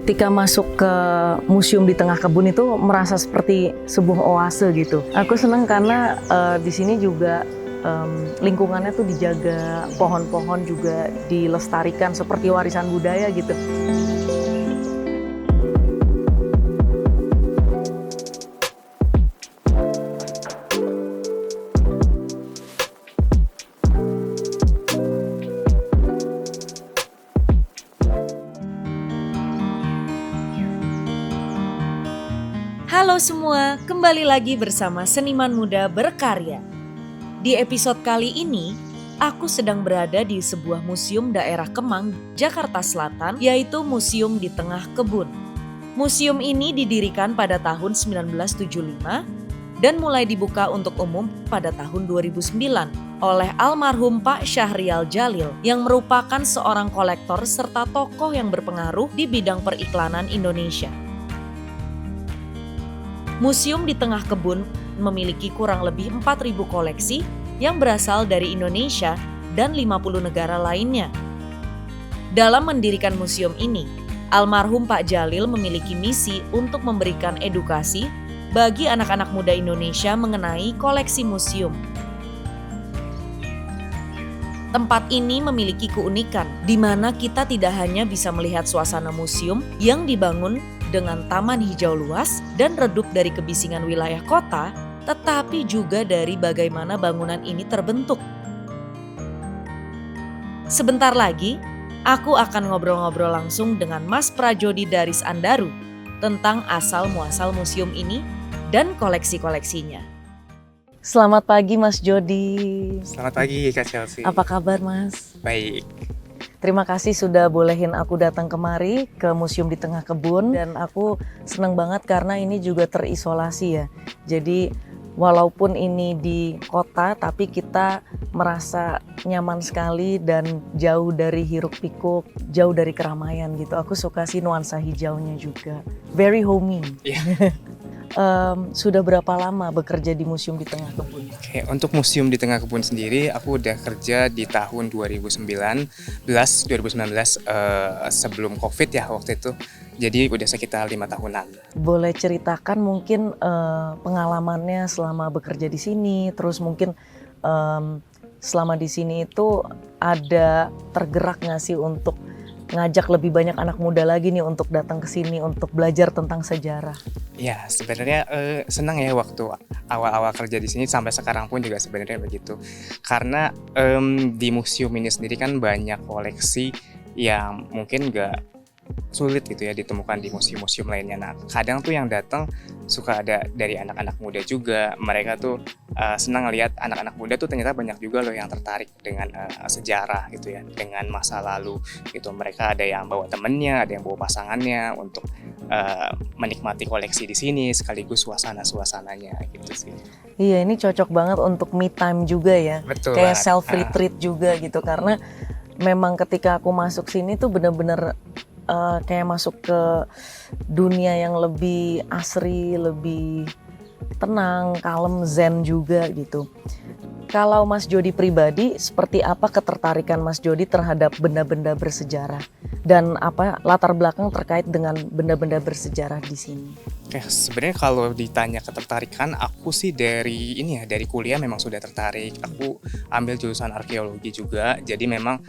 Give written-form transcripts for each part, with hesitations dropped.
Ketika masuk ke museum di tengah kebun itu merasa seperti sebuah oase gitu. Aku senang karena di sini juga lingkungannya tuh dijaga, pohon-pohon juga dilestarikan seperti warisan budaya gitu. Halo semua, kembali lagi bersama Seniman Muda Berkarya. Di episode kali ini, aku sedang berada di sebuah museum daerah Kemang, Jakarta Selatan, yaitu Museum di Tengah Kebun. Museum ini didirikan pada tahun 1975 dan mulai dibuka untuk umum pada tahun 2009 oleh almarhum Pak Syahrial Djalil yang merupakan seorang kolektor serta tokoh yang berpengaruh di bidang periklanan Indonesia. Museum di Tengah Kebun memiliki kurang lebih 4.000 koleksi yang berasal dari Indonesia dan 50 negara lainnya. Dalam mendirikan museum ini, almarhum Pak Djalil memiliki misi untuk memberikan edukasi bagi anak-anak muda Indonesia mengenai koleksi museum. Tempat ini memiliki keunikan di mana kita tidak hanya bisa melihat suasana museum yang dibangun dengan taman hijau luas dan redup dari kebisingan wilayah kota, tetapi juga dari bagaimana bangunan ini terbentuk. Sebentar lagi, aku akan ngobrol-ngobrol langsung dengan Mas Prajodi Daris Andaru tentang asal-muasal museum ini dan koleksi-koleksinya. Selamat pagi Mas Jody. Selamat pagi Kak Chelsea. Apa kabar Mas? Baik. Terima kasih sudah bolehin aku datang kemari ke Museum di Tengah Kebun, dan aku senang banget karena ini juga terisolasi ya. Jadi walaupun ini di kota tapi kita merasa nyaman sekali dan jauh dari hiruk pikuk, jauh dari keramaian gitu. Aku suka sih nuansa hijaunya juga. Very homey. Yeah. Sudah berapa lama bekerja di Museum di Tengah Kebun? Oke, untuk Museum di Tengah Kebun sendiri aku udah kerja di tahun 2019 sebelum Covid ya waktu itu. Jadi udah sekitar 5 tahunan. Boleh ceritakan mungkin pengalamannya selama bekerja di sini, terus mungkin selama di sini itu ada tergerak nggak sih untuk ngajak lebih banyak anak muda lagi nih untuk datang ke sini untuk belajar tentang sejarah? Ya, sebenarnya senang ya waktu awal-awal kerja di sini sampai sekarang pun juga sebenarnya begitu. Karena di museum ini sendiri kan banyak koleksi yang mungkin nggak sulit gitu ya ditemukan di museum-museum lainnya. Nah, kadang tuh yang datang suka ada dari anak-anak muda juga. Mereka tuh senang ngelihat anak-anak muda tuh ternyata banyak juga loh yang tertarik dengan sejarah gitu ya, dengan masa lalu gitu. Mereka ada yang bawa temennya, ada yang bawa pasangannya untuk menikmati koleksi di sini sekaligus suasananya gitu sih. Iya, ini cocok banget untuk me time juga ya. Betul kayak banget. self retreat juga gitu, karena memang ketika aku masuk sini tuh bener-bener kayak masuk ke dunia yang lebih asri, lebih tenang, kalem, zen juga gitu. Kalau Mas Jody pribadi, seperti apa ketertarikan Mas Jody terhadap benda-benda bersejarah? Dan apa latar belakang terkait dengan benda-benda bersejarah di sini? Oke, sebenarnya kalau ditanya ketertarikan, aku sih dari kuliah memang sudah tertarik. Aku ambil jurusan arkeologi juga, jadi memang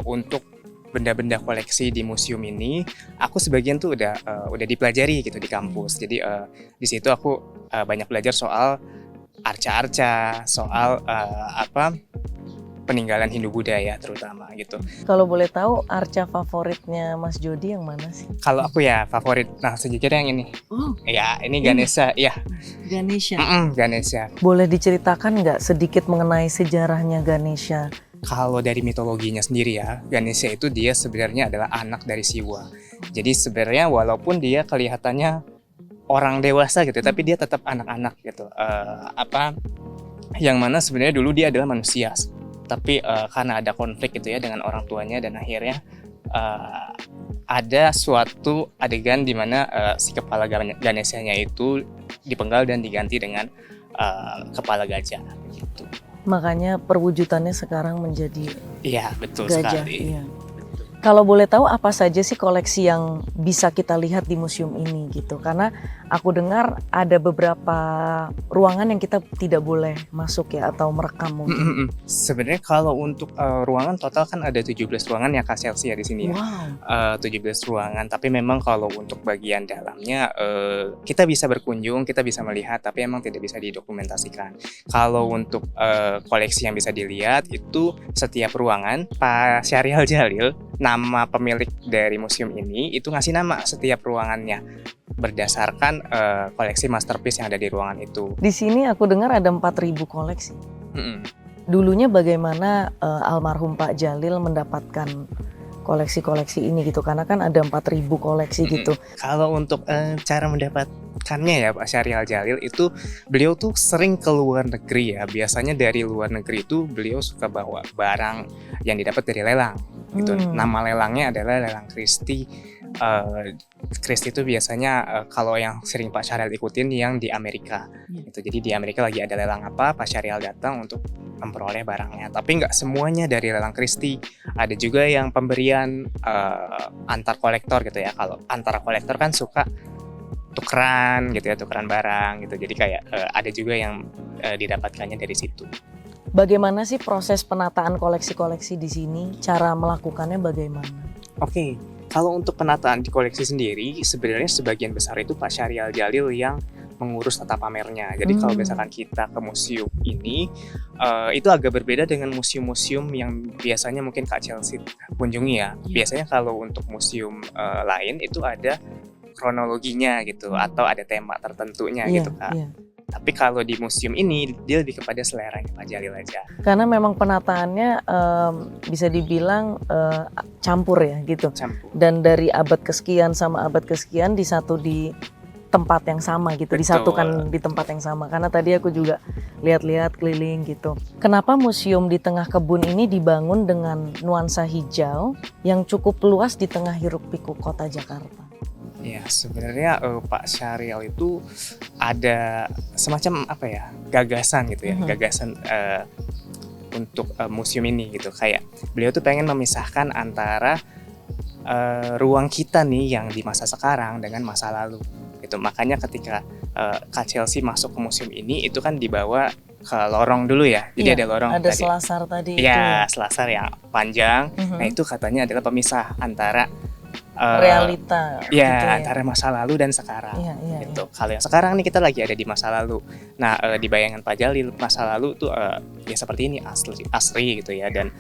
untuk benda-benda koleksi di museum ini, aku sebagian tuh udah dipelajari gitu di kampus. Jadi di situ aku banyak belajar soal arca-arca, soal peninggalan Hindu-Buddha ya terutama gitu. Kalau boleh tahu arca favoritnya Mas Jody yang mana sih? Kalau aku ya favorit, nah sejujurnya yang ini. Oh, Ya ini Ganesha, ya. Ganesha. Ganesha. Boleh diceritakan nggak sedikit mengenai sejarahnya Ganesha? Kalau dari mitologinya sendiri ya, Ganesha itu dia sebenarnya adalah anak dari Siwa. Jadi sebenarnya walaupun dia kelihatannya orang dewasa gitu, tapi dia tetap anak-anak gitu. Yang mana sebenarnya dulu dia adalah manusia. Tapi karena ada konflik gitu ya dengan orang tuanya, dan akhirnya ada suatu adegan di mana si kepala Ganeshanya itu dipenggal dan diganti dengan kepala gajah gitu. Makanya perwujudannya sekarang menjadi Iya, betul gajah. sekali. Iya. Kalau boleh tahu apa saja sih koleksi yang bisa kita lihat di museum ini gitu? Karena aku dengar ada beberapa ruangan yang kita tidak boleh masuk ya atau merekam mungkin. Sebenarnya kalau untuk ruangan total kan ada 17 ruangan ya Kak Chelsea ya di sini ya. Wow. 17 ruangan, tapi memang kalau untuk bagian dalamnya kita bisa berkunjung, kita bisa melihat, tapi emang tidak bisa didokumentasikan. Kalau untuk koleksi yang bisa dilihat itu setiap ruangan Pak Syahrial Djalil, nama pemilik dari museum ini itu ngasih nama setiap ruangannya berdasarkan koleksi masterpiece yang ada di ruangan itu. Di sini aku dengar ada 4.000 koleksi. Mm-mm. Dulunya bagaimana almarhum Pak Djalil mendapatkan koleksi-koleksi ini gitu? Karena kan ada 4.000 koleksi gitu. Kalau untuk cara mendapatkannya ya Pak Syahrial Djalil itu beliau tuh sering ke luar negeri ya. Biasanya dari luar negeri itu beliau suka bawa barang yang didapat dari lelang gitu. Nama lelangnya adalah lelang Christie. Christie itu biasanya kalau yang sering Pak Syahrial ikutin yang di Amerika gitu. Jadi di Amerika lagi ada lelang apa, Pak Syahrial datang untuk memperoleh barangnya. Tapi nggak semuanya dari lelang Christie. Ada juga yang pemberian antar kolektor gitu ya. Kalau antara kolektor kan suka tukeran gitu ya, tukeran barang gitu. Jadi kayak ada juga yang didapatkannya dari situ. Bagaimana sih proses penataan koleksi-koleksi di sini? Cara melakukannya bagaimana? Oke, kalau untuk penataan di koleksi sendiri, sebenarnya sebagian besar itu Pak Syahrial Djalil yang mengurus tata pamernya. Jadi kalau misalkan kita ke museum ini, itu agak berbeda dengan museum-museum yang biasanya mungkin Kak Chelsea kunjungi ya. Biasanya kalau untuk museum lain itu ada kronologinya gitu, atau ada tema tertentunya gitu Kak. Tapi kalau di museum ini dia lebih kepada seleranya Pak Djalil aja. Karena memang penataannya bisa dibilang campur ya gitu. Campur. Dan dari abad kesekian sama abad kesekian disatu di tempat yang sama gitu, Betul. disatukan di tempat yang sama. Karena tadi aku juga lihat-lihat keliling gitu. Kenapa museum di tengah kebun ini dibangun dengan nuansa hijau yang cukup luas di tengah hiruk-pikuk kota Jakarta? Ya sebenarnya Pak Syahrial itu ada semacam apa ya, gagasan gitu ya, gagasan untuk museum ini gitu. Kayak beliau tuh pengen memisahkan antara ruang kita nih yang di masa sekarang dengan masa lalu gitu. Makanya ketika Kak Chelsea masuk ke museum ini itu kan dibawa ke lorong dulu ya. Jadi ada lorong ada tadi. selasar tadi itu Ya, selasar yang panjang. Nah, itu katanya adalah pemisah antara realita ya, gitu ya. antara masa lalu dan sekarang Iya, gitu. Kalau yang sekarang nih kita lagi ada di masa lalu. Nah, di bayangan Pak Djalil masa lalu tuh ya seperti ini asri gitu ya, dan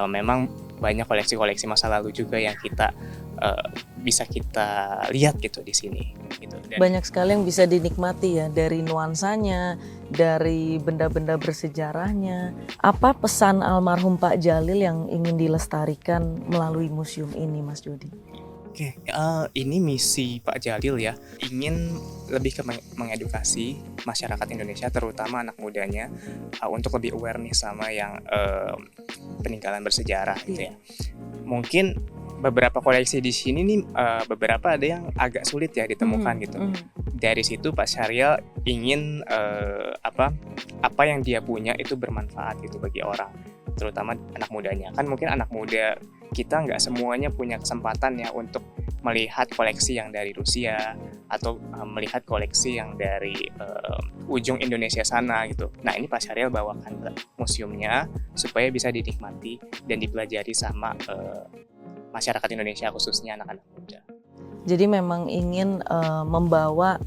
memang banyak koleksi-koleksi masa lalu juga yang kita bisa kita lihat gitu di sini gitu. Dan Banyak sekali yang bisa dinikmati ya, dari nuansanya, dari benda-benda bersejarahnya. Apa pesan almarhum Pak Djalil yang ingin dilestarikan melalui museum ini, Mas Jody? Oke, ini misi Pak Djalil ya, ingin lebih ke mengedukasi masyarakat Indonesia, terutama anak mudanya, untuk lebih aware nih sama yang peninggalan bersejarah gitu ya. Mungkin beberapa koleksi di sini nih, beberapa ada yang agak sulit ya ditemukan gitu. Dari situ Pak Syahrial ingin apa yang dia punya itu bermanfaat gitu bagi orang, terutama anak mudanya. Kan mungkin anak muda kita nggak semuanya punya kesempatan ya untuk melihat koleksi yang dari Rusia atau melihat koleksi yang dari ujung Indonesia sana gitu. Nah, ini Pak Syahrial bawakan ke museumnya supaya bisa dinikmati dan dipelajari sama masyarakat Indonesia, khususnya anak-anak muda. Jadi memang ingin membawa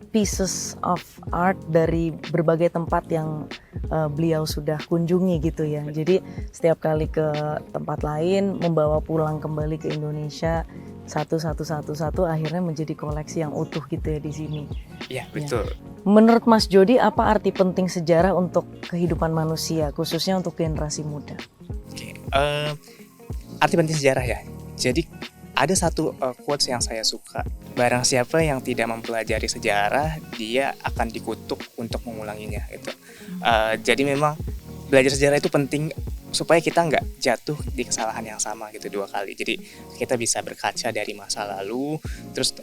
pieces of art dari berbagai tempat yang beliau sudah kunjungi gitu ya. Jadi setiap kali ke tempat lain membawa pulang kembali ke Indonesia satu akhirnya menjadi koleksi yang utuh gitu ya di sini. Iya, betul. Menurut Mas Jody, apa arti penting sejarah untuk kehidupan manusia, khususnya untuk generasi muda? Oke, arti penting sejarah ya. Jadi ada satu quotes yang saya suka. Barang siapa yang tidak mempelajari sejarah, dia akan dikutuk untuk mengulanginya gitu. Jadi memang belajar sejarah itu penting supaya kita nggak jatuh di kesalahan yang sama gitu dua kali. Jadi kita bisa berkaca dari masa lalu, terus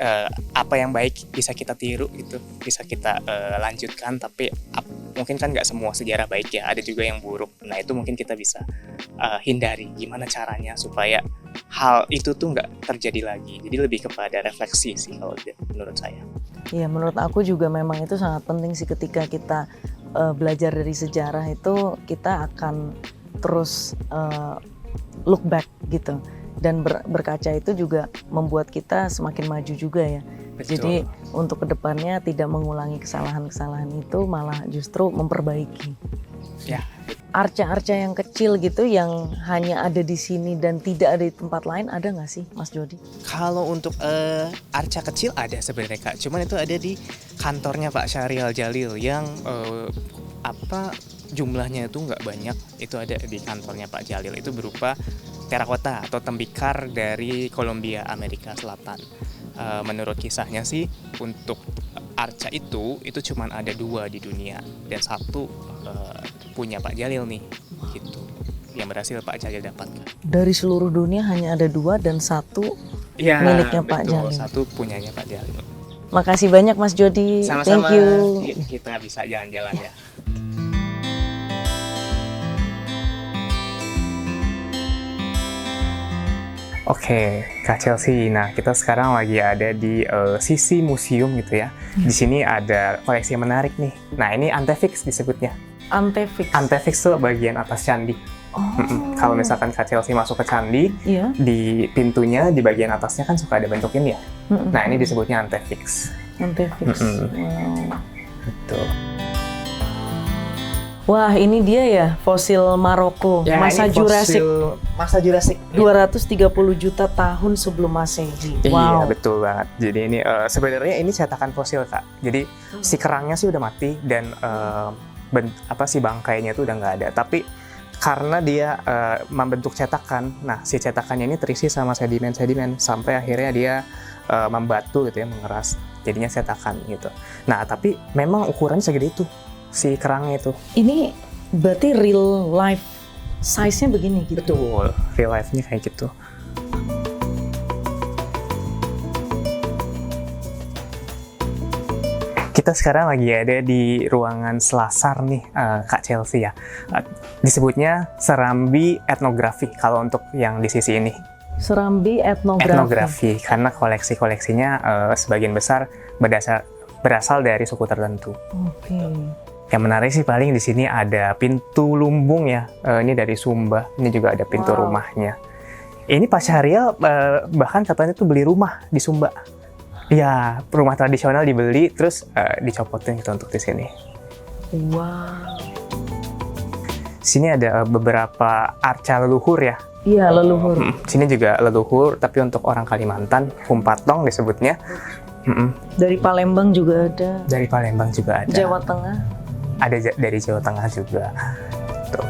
apa yang baik bisa kita tiru gitu, bisa kita lanjutkan. Tapi mungkin kan nggak semua sejarah baik ya, ada juga yang buruk. Nah, itu mungkin kita bisa hindari. Gimana caranya supaya hal itu tuh nggak terjadi lagi. Jadi lebih kepada refleksi sih kalau menurut saya. Iya, menurut aku juga memang itu sangat penting sih ketika kita belajar dari sejarah itu kita akan terus look back gitu. Dan berkaca itu juga membuat kita semakin maju juga ya. Betul. Jadi untuk kedepannya tidak mengulangi kesalahan-kesalahan itu, malah justru memperbaiki. Ya. Arca-arca yang kecil gitu yang hanya ada di sini dan tidak ada di tempat lain, ada nggak sih Mas Jody? Kalau untuk arca kecil ada sebenarnya Kak, cuman itu ada di kantornya Pak Syahrial Djalil yang jumlahnya itu nggak banyak. Itu ada di kantornya Pak Djalil, itu berupa terakota atau tembikar dari Kolombia, Amerika Selatan. Menurut kisahnya sih untuk arca itu cuman ada 2 di dunia dan 1 punya Pak Djalil nih gitu, yang berhasil Pak Djalil dapatkan. Dari seluruh dunia hanya ada 2 dan 1 Ya, miliknya Pak betul, Djalil. 1 punyanya Pak Djalil. Makasih banyak Mas Jody. Sama-sama. Thank you. Kita bisa jalan-jalan ya. Oke, Kak Chelsea. Nah, kita sekarang lagi ada di sisi museum gitu ya. Di sini ada koleksi yang menarik nih. Nah, ini Antefix disebutnya. Antefix. Antefix tuh bagian atas candi. Kalau misalkan Kak Chelsea masuk ke candi, Iya. di pintunya di bagian atasnya kan suka ada bentuk ini ya. Nah, ini disebutnya Antefix. Antefix. Wow. Betul. Wah, ini dia ya fosil Maroko, masa Jurassic. Masa Jurassic. 230 juta tahun sebelum Masehi. Iya, Wow. betul banget. Jadi ini sebenarnya ini cetakan fosil Kak. Jadi si kerangnya sih udah mati dan si bangkainya itu udah nggak ada. Tapi karena dia membentuk cetakan, nah si cetakannya ini terisi sama sedimen-sedimen sampai akhirnya dia membatu gitu ya, mengeras. Jadinya cetakan gitu. Nah, tapi memang ukurannya segede itu si kerangnya itu. Ini berarti real life size-nya begini gitu. Betul. Real life-nya kayak gitu. Kita sekarang lagi ada di ruangan Selasar nih, Kak Chelsea ya. Disebutnya Serambi Etnografi kalau untuk yang di sisi ini. Serambi Etnografi. Etnografi, karena koleksi-koleksinya sebagian besar berasal dari suku tertentu. Oke. Yang menarik sih paling di sini ada pintu lumbung ya. Ini dari Sumba. Ini juga ada pintu rumahnya. Ini Pak Syahrial bahkan katanya tuh beli rumah di Sumba. Ya, rumah tradisional dibeli terus dicopotin gitu untuk di sini. Wow. Sini ada beberapa arca leluhur ya. Iya, leluhur. Sini juga leluhur, tapi untuk orang Kalimantan, Humpatong disebutnya. Dari Palembang juga ada. Dari Palembang juga ada. Jawa Tengah. Ada dari Jawa Tengah juga. Tuh.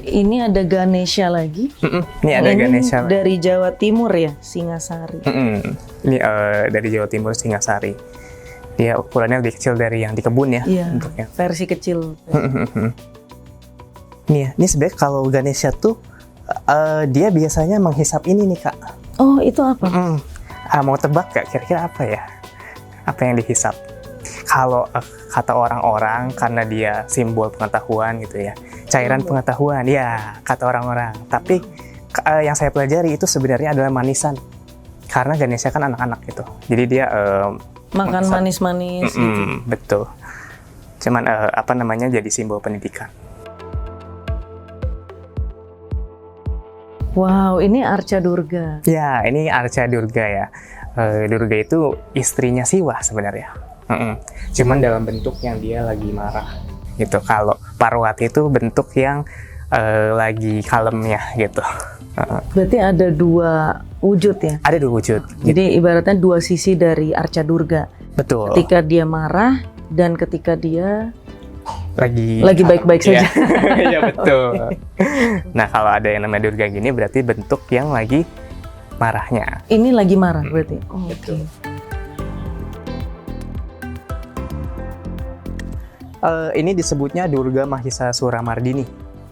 Ini ada Ganesha lagi. Ini ada Ganesha. Dari Jawa Timur ya, Singasari. Ini dari Jawa Timur, Singasari. Dia ukurannya lebih kecil dari yang di kebun ya. Iya, bentuknya. versi kecil. Nih ya, ini sebenarnya kalau Ganesha tuh dia biasanya menghisap ini nih Kak. Oh, itu apa? Mau tebak Kak, kira-kira apa ya? Apa yang dihisap? Kalau kata orang-orang karena dia simbol pengetahuan gitu ya, cairan pengetahuan ya kata orang-orang. Tapi yang saya pelajari itu sebenarnya adalah manisan, karena Ganesha kan anak-anak gitu, jadi dia Makan manis-manis gitu. Betul. Cuman jadi simbol pendidikan. Wow, ini Arca Durga. Ya, ini Arca Durga ya. Durga itu istrinya Siwa sebenarnya. Cuman dalam bentuk yang dia lagi marah gitu. Kalau Parwati itu bentuk yang lagi kalemnya gitu. Berarti ada 2 wujud ya? Ada 2 wujud. Jadi ibaratnya 2 sisi dari Arca Durga. Betul. Ketika dia marah dan ketika dia lagi baik-baik saja. Iya betul. Nah, kalau ada yang namanya Durga gini berarti bentuk yang lagi marahnya. Ini lagi marah berarti. Oh, Betul. Ini disebutnya Durga Mahisa Suramardini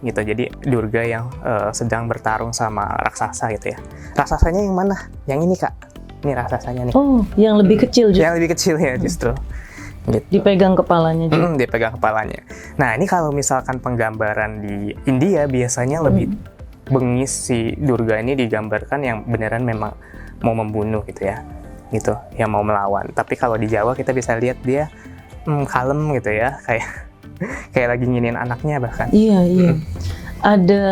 gitu. Jadi Durga yang sedang bertarung sama raksasa gitu ya. Raksasanya yang mana? Yang ini Kak. Ini raksasanya nih. Oh, yang lebih kecil juga. Yang lebih kecil ya justru. gitu. Dipegang kepalanya juga. Dia pegang kepalanya. Nah ini kalau misalkan penggambaran di India biasanya lebih bengis, si Durga ini digambarkan yang beneran memang mau membunuh gitu ya, gitu, yang mau melawan. Tapi kalau di Jawa kita bisa lihat dia kalem gitu ya, kayak lagi nginin anaknya bahkan. Iya, iya. Ada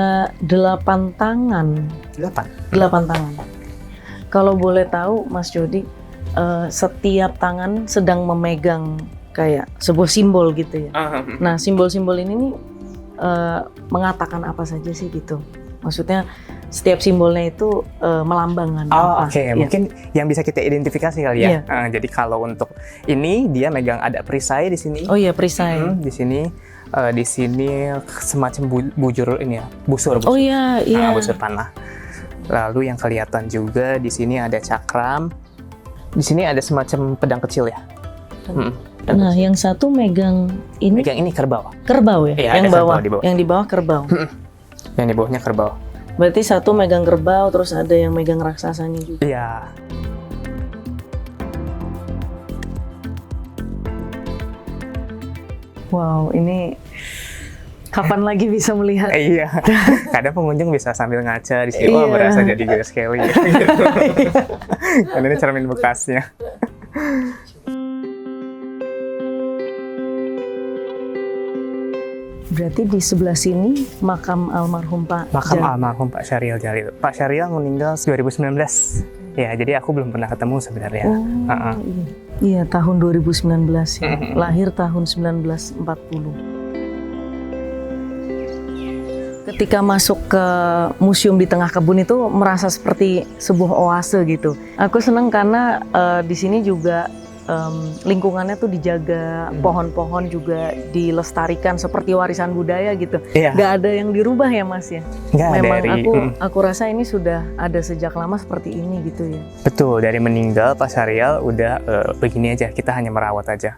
8 tangan. 8 tangan. Kalau boleh tahu Mas Jody, setiap tangan sedang memegang kayak sebuah simbol gitu ya. Nah, simbol-simbol ini nih mengatakan apa saja sih gitu? Maksudnya setiap simbolnya itu melambangkan apa? Oke. Mungkin yang bisa kita identifikasi kali ya. Iya. Jadi kalau untuk ini dia megang ada perisai di sini. Oh iya, perisai. Di sini semacam bujur ini ya, busur. Oh iya, iya. Busur panah. Lalu yang kelihatan juga di sini ada cakram. Di sini ada semacam pedang kecil ya. Nah, yang satu megang ini. Megang ini kerbau. Kerbau ya? Iya, yang ada bawah. kerbau di bawah. Yang di bawah kerbau. Yang di bawahnya kerbau. Berarti satu megang kerbau, terus ada yang megang raksasanya juga. Iya. Wow, ini kapan lagi bisa melihat? Iya. Kadang pengunjung bisa sambil ngaca di sini. Wah, Iya. berasa jadi Grace Kelly. Gitu. Karena ini cermin bekasnya. Berarti di sebelah sini makam almarhum Pak Makam Jalil. almarhum Pak Syariel Jalil. Pak Syariel meninggal 2019. Ya, jadi aku belum pernah ketemu sebenarnya. Oh, iya. Iya, tahun 2019 ya. Lahir tahun 1940. Ketika masuk ke museum di tengah kebun itu merasa seperti sebuah oase gitu. Aku senang karena di sini juga lingkungannya tuh dijaga, pohon-pohon juga dilestarikan seperti warisan budaya gitu. Iya. Nggak ada yang dirubah ya Mas ya? Nggak, Memang dari, aku rasa ini sudah ada sejak lama seperti ini gitu ya. Betul, dari meninggal Pak Syariel udah begini aja, kita hanya merawat aja.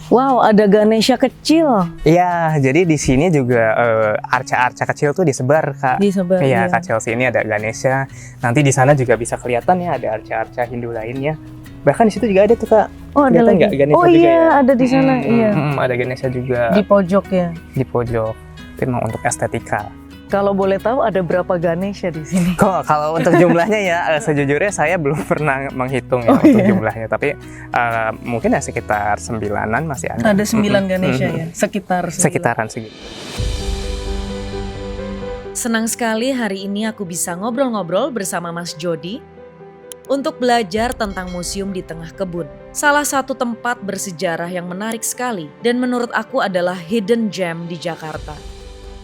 Wow, ada Ganesha kecil. Iya, jadi di sini juga arca-arca kecil tuh disebar, Kak. Disebar, Iya, iya. Kak Chelsea ini ada Ganesha. Nanti di sana juga bisa kelihatan ya ada arca-arca Hindu lainnya. Bahkan di situ juga ada tuh, Kak. Oh, ada Kelihatan lagi. nggak Ganesha Oh juga iya, ya? ada di sana. Iya. Ada Ganesha juga Di pojok ya. di pojok. Itu memang untuk estetika. Kalau boleh tahu ada berapa Ganesha di sini? Kok kalau untuk jumlahnya ya sejujurnya saya belum pernah menghitung ya untuk jumlahnya, tapi mungkin ya sekitar 9-an masih ada. Ada 9 Ganesha ya, sekitar 9. Sekitaran segitu. Senang sekali hari ini aku bisa ngobrol-ngobrol bersama Mas Jody untuk belajar tentang museum di tengah kebun. Salah satu tempat bersejarah yang menarik sekali dan menurut aku adalah hidden gem di Jakarta.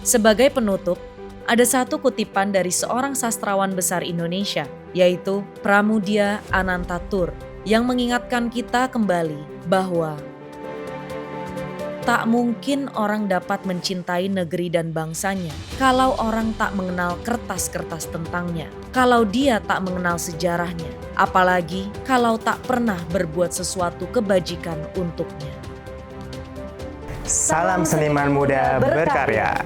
Sebagai penutup, ada satu kutipan dari seorang sastrawan besar Indonesia, yaitu Pramudia Anantatur, yang mengingatkan kita kembali bahwa tak mungkin orang dapat mencintai negeri dan bangsanya kalau orang tak mengenal kertas-kertas tentangnya, kalau dia tak mengenal sejarahnya, apalagi kalau tak pernah berbuat sesuatu kebajikan untuknya. Salam seniman muda berkarya.